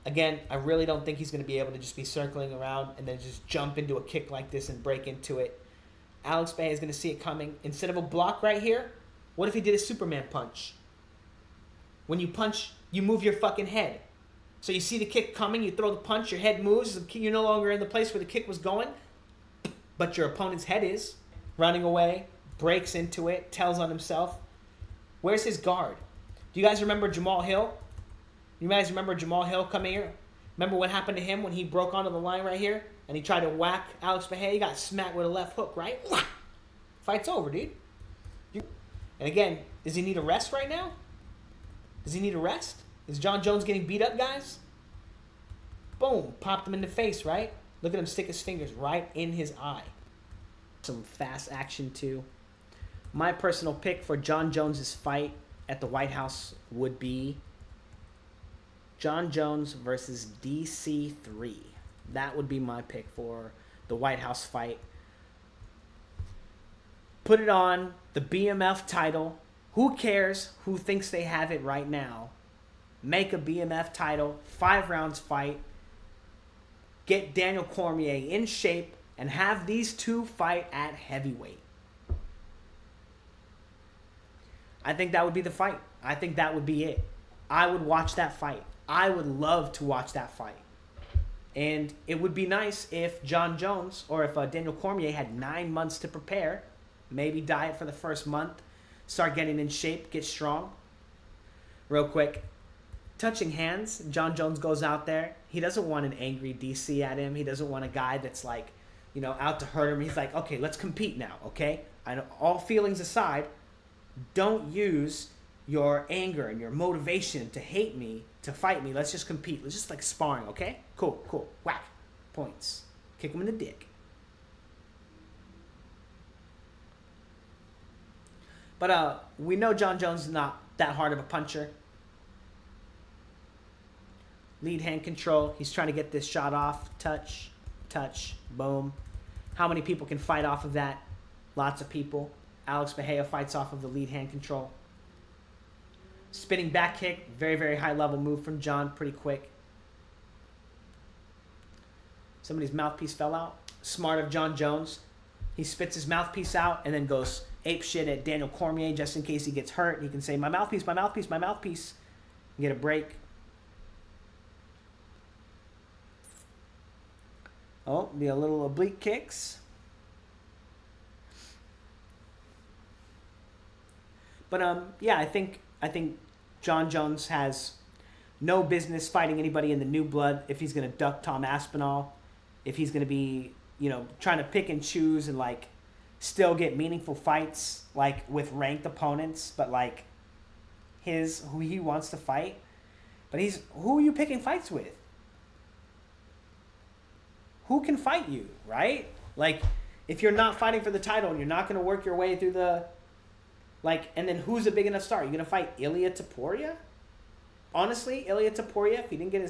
Again, I really don't think he's going to be able to just be circling around and then just jump into a kick like this and break into it. Alex Pereira is going to see it coming. Instead of a block right here, what if he did a Superman punch? When you punch, you move your fucking head. So you see the kick coming, you throw the punch, your head moves, you're no longer in the place where the kick was going, but your opponent's head is. Running away, breaks into it, tells on himself. Where's his guard? Do you guys remember Jamal Hill? You guys remember Jamal Hill coming here? Remember what happened to him when he broke onto the line right here? And he tried to whack Alex Pereira? He got smacked with a left hook, right? Fight's over, dude. And again, does he need a rest right now? Does he need a rest? Is Jon Jones getting beat up, guys? Boom. Popped him in the face, right? Look at him stick his fingers right in his eye. Some fast action, too. My personal pick for Jon Jones' fight at the White House would be John Jones versus DC3. That would be my pick for the White House fight. Put it on the BMF title. Who cares who thinks they have it right now? Make a BMF title, 5 rounds fight. Get Daniel Cormier in shape and have these two fight at heavyweight. I think that would be the fight. I think that would be it. I would watch that fight. I would love to watch that fight. And it would be nice if John Jones or if Daniel Cormier had 9 months to prepare. Maybe diet for the first month. Start getting in shape. Get strong. Real quick. Touching hands. John Jones goes out there. He doesn't want an angry DC at him. He doesn't want a guy that's like, you know, out to hurt him. He's like, okay, let's compete now, okay? I know, all feelings aside, don't use your anger and your motivation to hate me, to fight me. Let's just compete. Let's just like sparring, okay? Cool, cool. Whack. Points. Kick him in the dick. But we know John Jones is not that hard of a puncher. Lead hand control. He's trying to get this shot off. Touch, touch, boom. How many people can fight off of that? Lots of people. Alex Bahia fights off of the lead hand control. Spinning back kick. Very, very high level move from John. Pretty quick. Somebody's mouthpiece fell out. Smart of John Jones. He spits his mouthpiece out and then goes ape shit at Daniel Cormier just in case he gets hurt. He can say, my mouthpiece, my mouthpiece, my mouthpiece. And get a break. Oh, be a little oblique kicks. But yeah, I think John Jones has no business fighting anybody in the new blood if he's going to duck Tom Aspinall, if he's going to be, you know, trying to pick and choose and like still get meaningful fights like with ranked opponents, but like who he wants to fight. But who are you picking fights with? Who can fight you, right? Like, if you're not fighting for the title and you're not going to work your way through the, like, and then who's a big enough star? You're going to fight Ilia Topuria? Honestly, Ilia Topuria, if he didn't get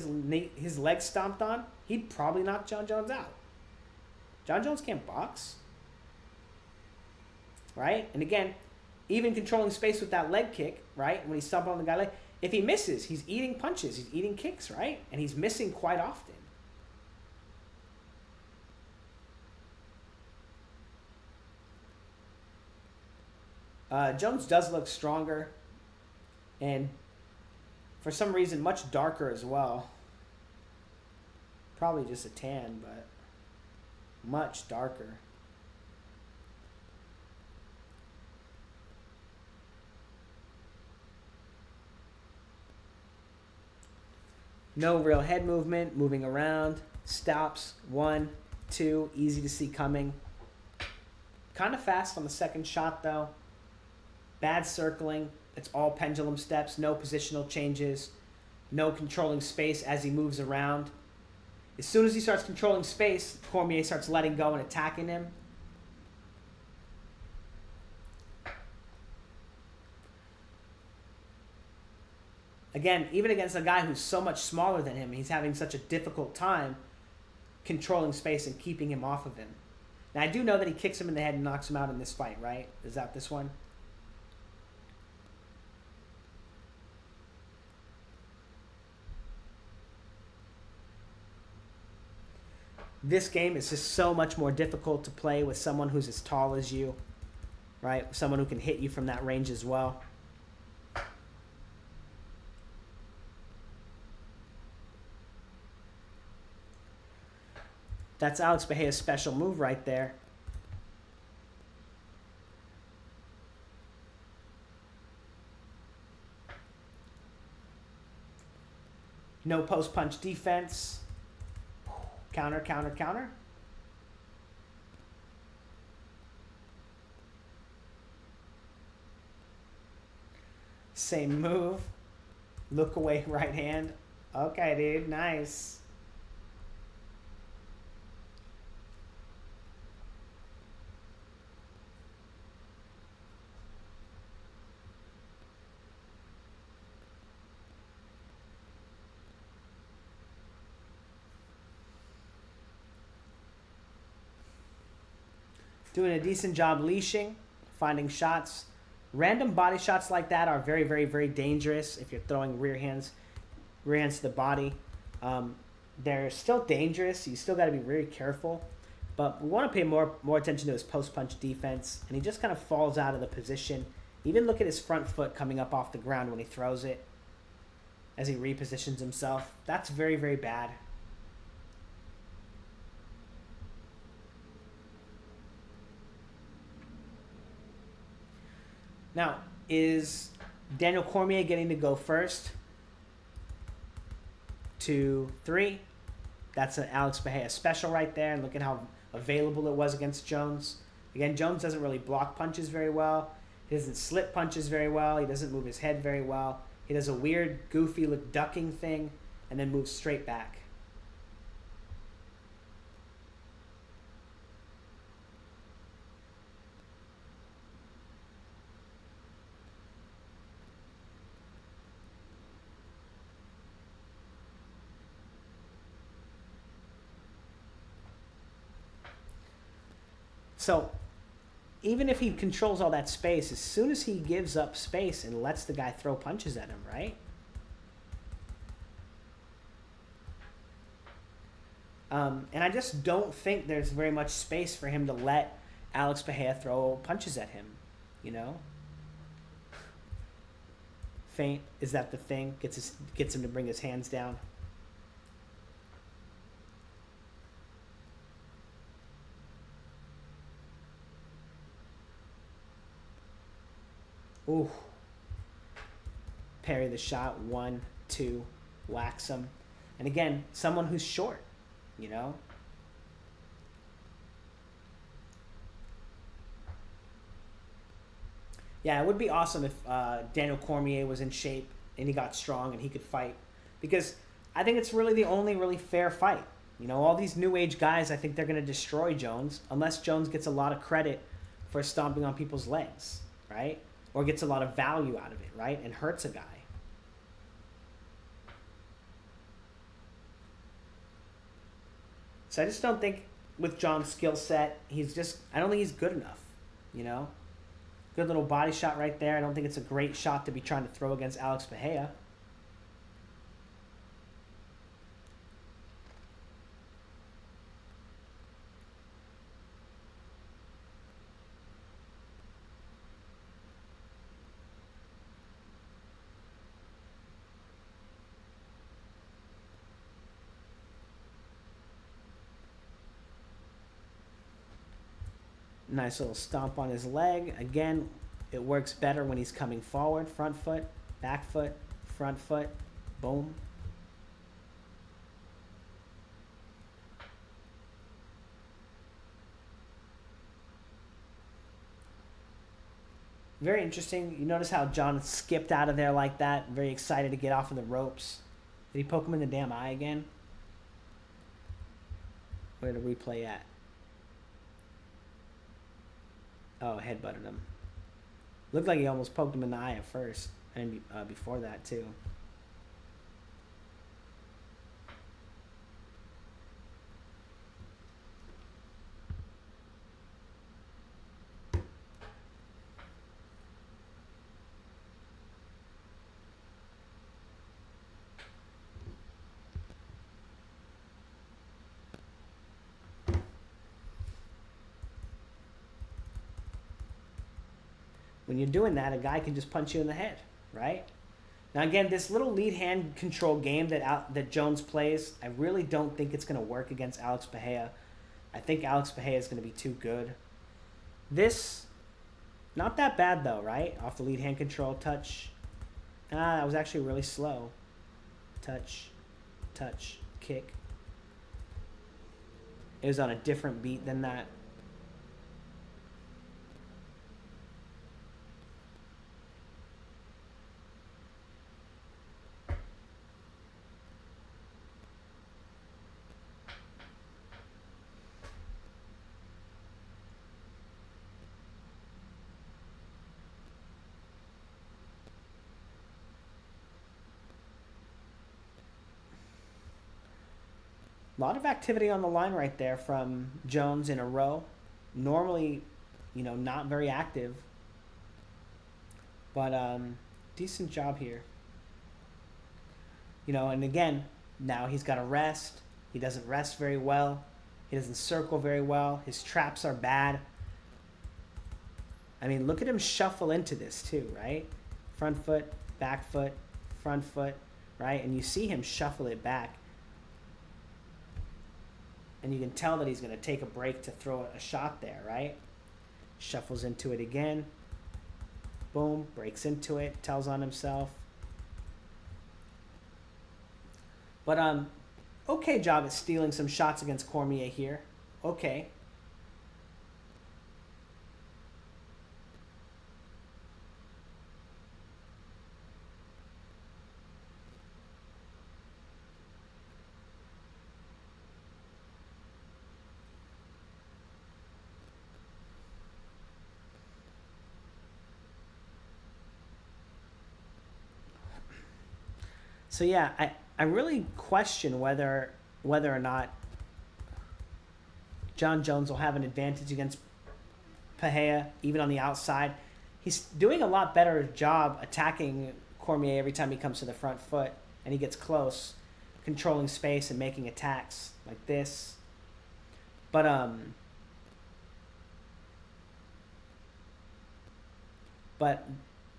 his legs stomped on, he'd probably knock John Jones out. John Jones can't box. Right? And again, even controlling space with that leg kick, right? When he's stomping on the guy's leg, if he misses, he's eating punches, he's eating kicks, right? And he's missing quite often. Jones does look stronger, and for some reason much darker as well. Probably just a tan, but much darker. No real head movement, moving around, stops, 1, 2, easy to see coming. Kind of fast on the second shot though. Bad circling. It's all pendulum steps. No positional changes. No controlling space as he moves around. As soon as he starts controlling space, Cormier starts letting go and attacking him. Again, even against a guy who's so much smaller than him, he's having such a difficult time controlling space and keeping him off of him. Now, I do know that he kicks him in the head and knocks him out in this fight, right? Is that this one? This game is just so much more difficult to play with someone who's as tall as you, right? Someone who can hit you from that range as well. That's Alex Bahia's special move right there. No post-punch defense. Counter, counter, counter. Same move. Look away right hand. Okay, dude. Nice. Doing a decent job leashing, finding shots. Random body shots like that are very, very, very dangerous if you're throwing rear hands to the body. They're still dangerous. You still got to be very careful. But we want to pay more attention to his post-punch defense. And he just kind of falls out of the position. Even look at his front foot coming up off the ground when he throws it as he repositions himself. That's very, very bad. Now, is Daniel Cormier getting to go first? 2, 3. That's an Alex Bahia special right there. And look at how available it was against Jones. Again, Jones doesn't really block punches very well. He doesn't slip punches very well. He doesn't move his head very well. He does a weird, goofy look ducking thing and then moves straight back. So even if he controls all that space, as soon as he gives up space and lets the guy throw punches at him, right? And I just don't think there's very much space for him to let Alex Bahia throw punches at him, you know? Feint, is that the thing? Gets him to bring his hands down. Ooh. Parry the shot. 1, 2. Wax him. And again, someone who's short, you know? Yeah, it would be awesome if Daniel Cormier was in shape and he got strong and he could fight. Because I think it's really the only really fair fight. You know, all these new age guys, I think they're going to destroy Jones unless Jones gets a lot of credit for stomping on people's legs, right? Or gets a lot of value out of it, right? And hurts a guy. So I just don't think with John's skill set, I don't think he's good enough, you know? Good little body shot right there. I don't think it's a great shot to be trying to throw against Alex Bahia. Nice little stomp on his leg. Again, it works better when he's coming forward. Front foot, back foot, front foot. Boom. Very interesting. You notice how John skipped out of there like that. Very excited to get off of the ropes. Did he poke him in the damn eye again? Where did the replay at? Oh, headbutted him. Looked like he almost poked him in the eye at first. And before that, too. When you're doing that, a guy can just punch you in the head, right? Now again, this little lead hand control game that Jones plays, I really don't think it's going to work against Alex Bahia. I think Alex Bahia is going to be too good. This, not that bad though, right? Off the lead hand control, touch. That was actually really slow. Touch, touch, kick. It was on a different beat than that. A lot of activity on the line right there from Jones in a row. Normally, not very active, but decent job here. And again, now he's got to rest. He doesn't rest very well. He doesn't circle very well. His traps are bad. I mean, look at him shuffle into this too, right? Front foot, back foot, front foot, right? And you see him shuffle it back. And you can tell that he's going to take a break to throw a shot there, right? Shuffles into it again. Boom, breaks into it, tells on himself. But okay job at stealing some shots against Cormier here. Okay. So yeah, I really question whether or not John Jones will have an advantage against Pahea, even on the outside. He's doing a lot better job attacking Cormier every time he comes to the front foot and he gets close, controlling space and making attacks like this. But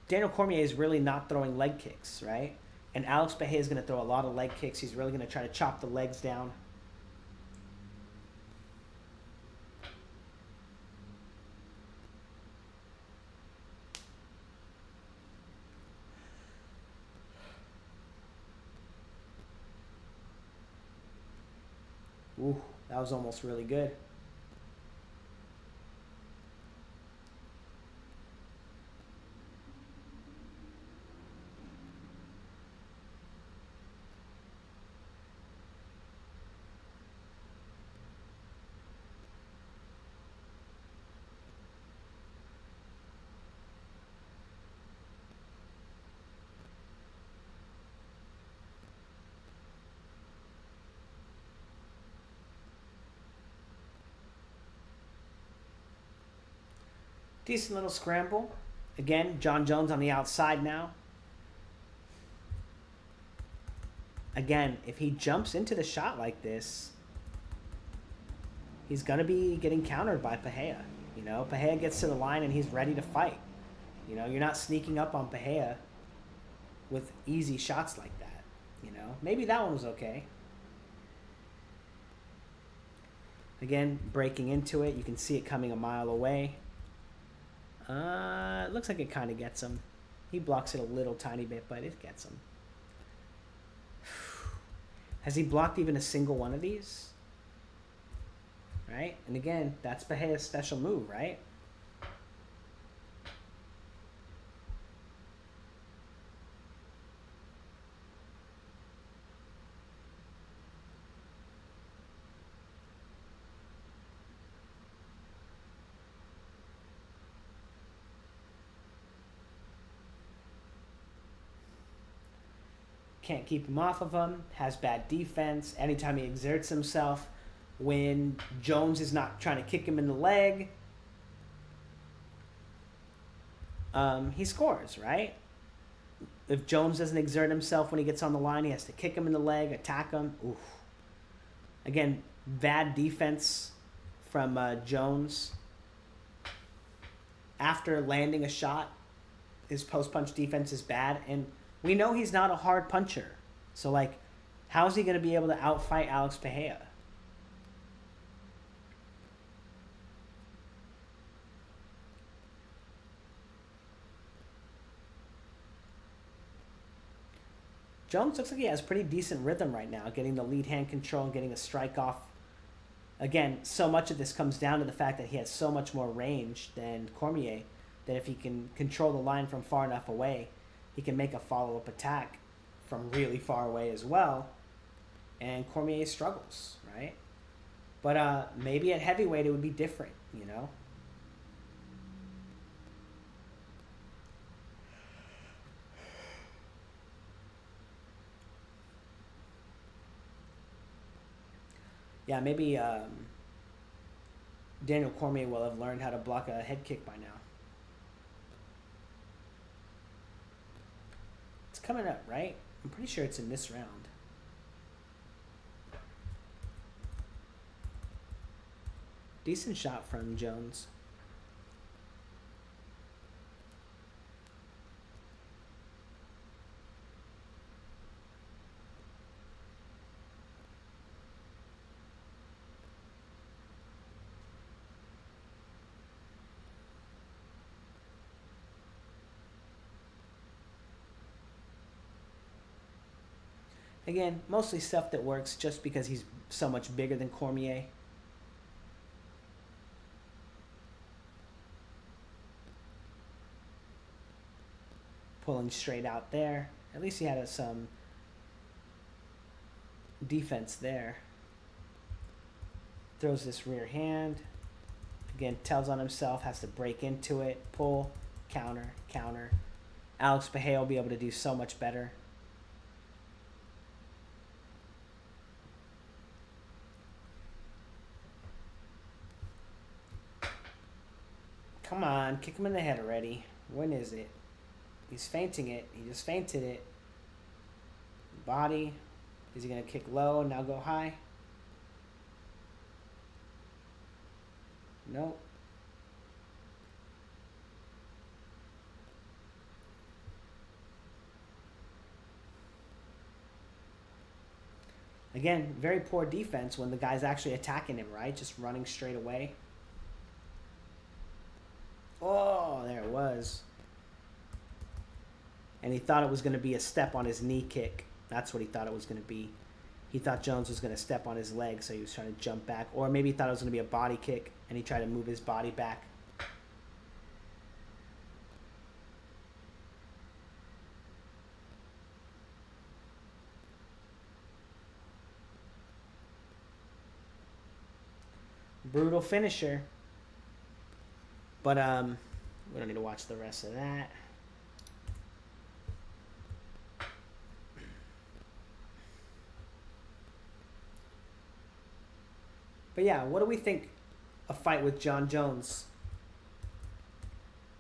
Daniel Cormier is really not throwing leg kicks, right? And Alex Pahea is going to throw a lot of leg kicks. He's really going to try to chop the legs down. Ooh, that was almost really good. Decent little scramble. Again, John Jones on the outside now. Again, if he jumps into the shot like this, he's going to be getting countered by Pahea. Pahea gets to the line and he's ready to fight. You're not sneaking up on Pahea with easy shots like that. Maybe that one was okay. Again, breaking into it. You can see it coming a mile away. It looks like it kind of gets him. He blocks it a little tiny bit, but it gets him. Has he blocked even a single one of these? Right? And again, that's Pahea's special move, right? Can't keep him off of him, has bad defense. Anytime he exerts himself, when Jones is not trying to kick him in the leg, he scores, right? If Jones doesn't exert himself when he gets on the line, he has to kick him in the leg, attack him. Oof. Again, bad defense from Jones. After landing a shot, his post-punch defense is bad, and we know he's not a hard puncher. So, how is he going to be able to outfight Alex Pahea? Jones looks like he has pretty decent rhythm right now, getting the lead hand control and getting a strike off. Again, so much of this comes down to the fact that he has so much more range than Cormier, that if he can control the line from far enough away, he can make a follow-up attack from really far away as well. And Cormier struggles, right? But maybe at heavyweight it would be different, Yeah, maybe Daniel Cormier will have learned how to block a head kick by now. It's coming up, right? I'm pretty sure it's in this round. Decent shot from Jones. Again, mostly stuff that works just because he's so much bigger than Cormier. Pulling straight out there. At least he had some defense there. Throws this rear hand. Again, tells on himself, has to break into it. Pull, counter, counter. Alex Pereira will be able to do so much better. Come on, kick him in the head already. When is it? He's feinting it. He just feinted it. Body. Is he going to kick low and now go high? Nope. Again, very poor defense when the guy's actually attacking him, right? Just running straight away. Oh, there it was. And he thought it was going to be a step on his knee kick. That's what he thought it was going to be. He thought Jones was going to step on his leg, so he was trying to jump back. Or maybe he thought it was going to be a body kick, and he tried to move his body back. Brutal finisher. But we don't need to watch the rest of that. But yeah, what do we think a fight with Jon Jones?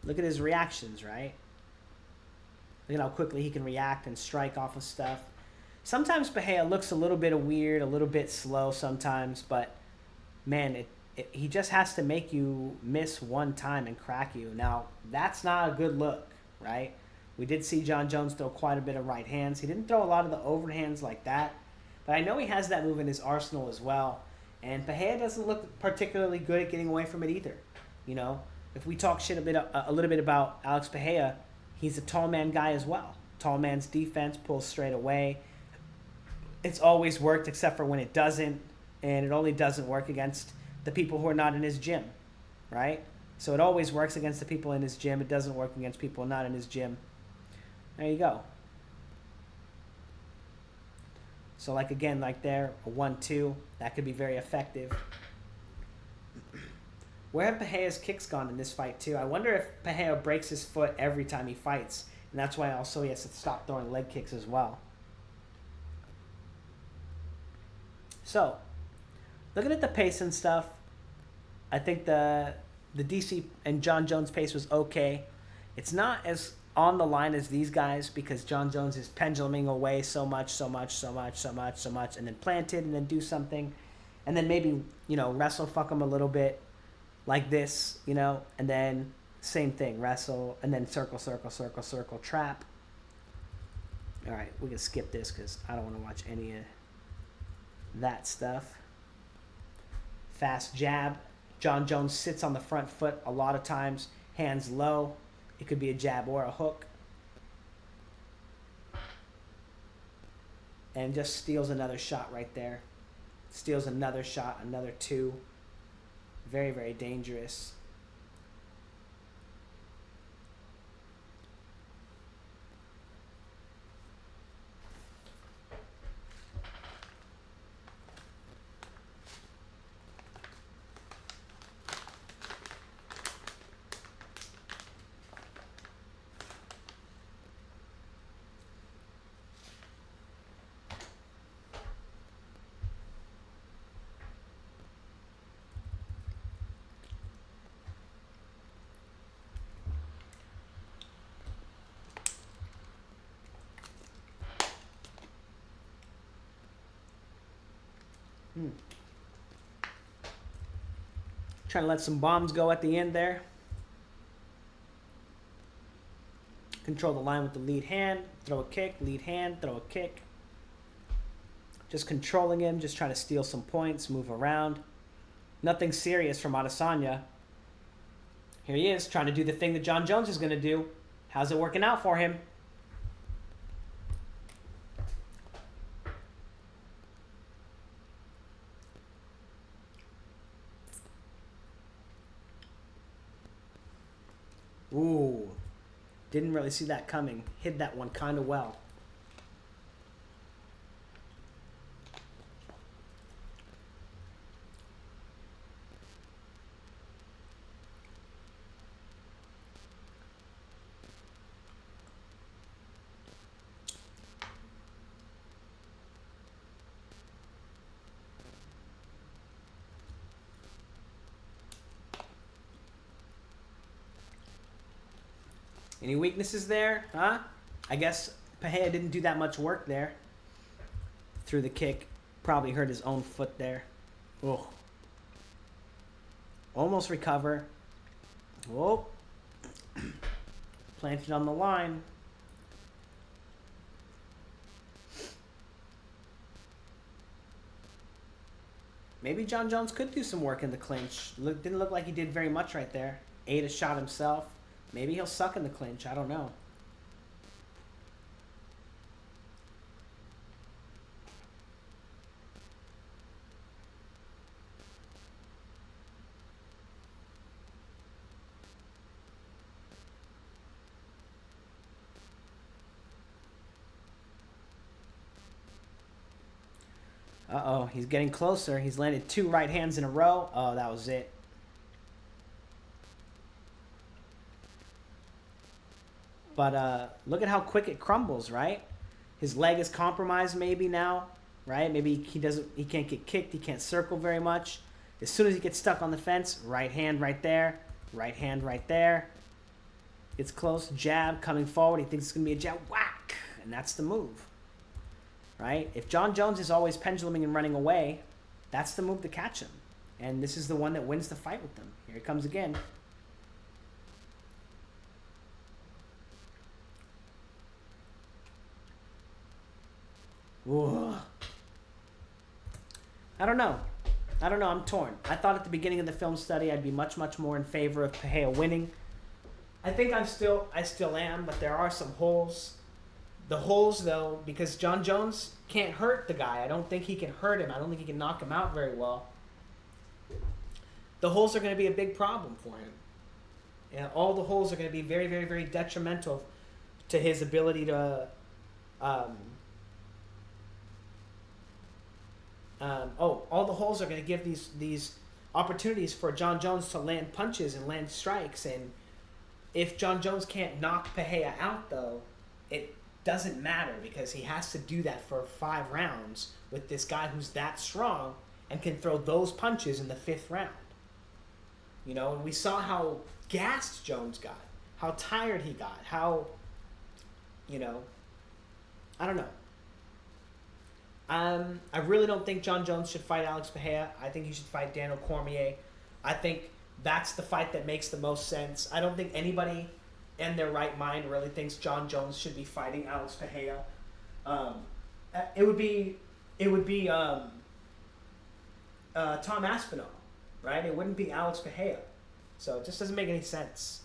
Look at his reactions, right? Look at how quickly he can react and strike off of stuff. Sometimes Pereira looks a little bit weird, a little bit slow sometimes, but man, he just has to make you miss one time and crack you. Now, that's not a good look, right? We did see Jon Jones throw quite a bit of right hands. He didn't throw a lot of the overhands like that, but I know he has that move in his arsenal as well. And Pereira doesn't look particularly good at getting away from it either. You know, if we talk shit a little bit about Alex Pereira, he's a tall man guy as well. Tall man's defense pulls straight away. It's always worked except for when it doesn't, and it only doesn't work against the people who are not in his gym, right? So it always works against the people in his gym. It doesn't work against people not in his gym. There you go. So like again, like there, a 1-2, that could be very effective. Where have Pereira's kicks gone in this fight too? I wonder if Pereira breaks his foot every time he fights, and that's why also he has to stop throwing leg kicks as well. So, looking at the pace and stuff, I think the DC and Jon Jones pace was okay. It's not as on the line as these guys because Jon Jones is penduluming away so much, and then planted and then do something, and then maybe, you know, wrestle fuck him a little bit like this, you know, and then same thing, wrestle, and then circle, trap. All right, we can skip this because I don't want to watch any of that stuff. Fast jab. Jon Jones sits on the front foot a lot of times, hands low. It could be a jab or a hook. And just steals another shot right there. Steals another shot, another 2. Very, very dangerous. Trying to let some bombs go at the end there. Control the line with the lead hand. Throw a kick, lead hand, throw a kick. Just controlling him, just trying to steal some points, move around. Nothing serious from Adesanya. Here he is, trying to do the thing that Jon Jones is going to do. How's it working out for him? Ooh. Didn't really see that coming. Hid that one kind of well. Any weaknesses there, huh? I guess Periera didn't do that much work there. Through the kick. Probably hurt his own foot there. Oh. Almost recover. Oh. Planted on the line. Maybe Jon Jones could do some work in the clinch. Didn't look like he did very much right there. Ate a shot himself. Maybe he'll suck in the clinch. I don't know. Uh-oh, he's getting closer. He's landed 2 right hands in a row. Oh, that was it. But look at how quick it crumbles, right? His leg is compromised maybe now, right? Maybe he can't get kicked, he can't circle very much. As soon as he gets stuck on the fence, right hand right there, right hand right there. Gets close, jab coming forward. He thinks it's going to be a jab, whack, and that's the move. Right? If Jon Jones is always penduluming and running away, that's the move to catch him. And this is the one that wins the fight with them. Here it comes again. Whoa. I don't know. I'm torn. I thought at the beginning of the film study I'd be much, much more in favor of Periera winning. I think I still am, but there are some holes. The holes, though, because Jon Jones can't hurt the guy. I don't think he can hurt him. I don't think he can knock him out very well. The holes are going to be a big problem for him. Yeah, all the holes are going to be very, very, very detrimental to his ability to... all the holes are going to give these opportunities for Jon Jones to land punches and land strikes. And if Jon Jones can't knock Periera out, though, it doesn't matter because he has to do that for 5 rounds with this guy who's that strong and can throw those punches in the 5th round. You know, and we saw how gassed Jones got, how tired he got, how, you know, I don't know. I really don't think Jon Jones should fight Alex Periera. I think he should fight Daniel Cormier. I think that's the fight that makes the most sense. I don't think anybody in their right mind really thinks Jon Jones should be fighting Alex Periera. It would be Tom Aspinall, right? It wouldn't be Alex Periera. So it just doesn't make any sense.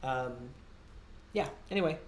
Yeah, anyway.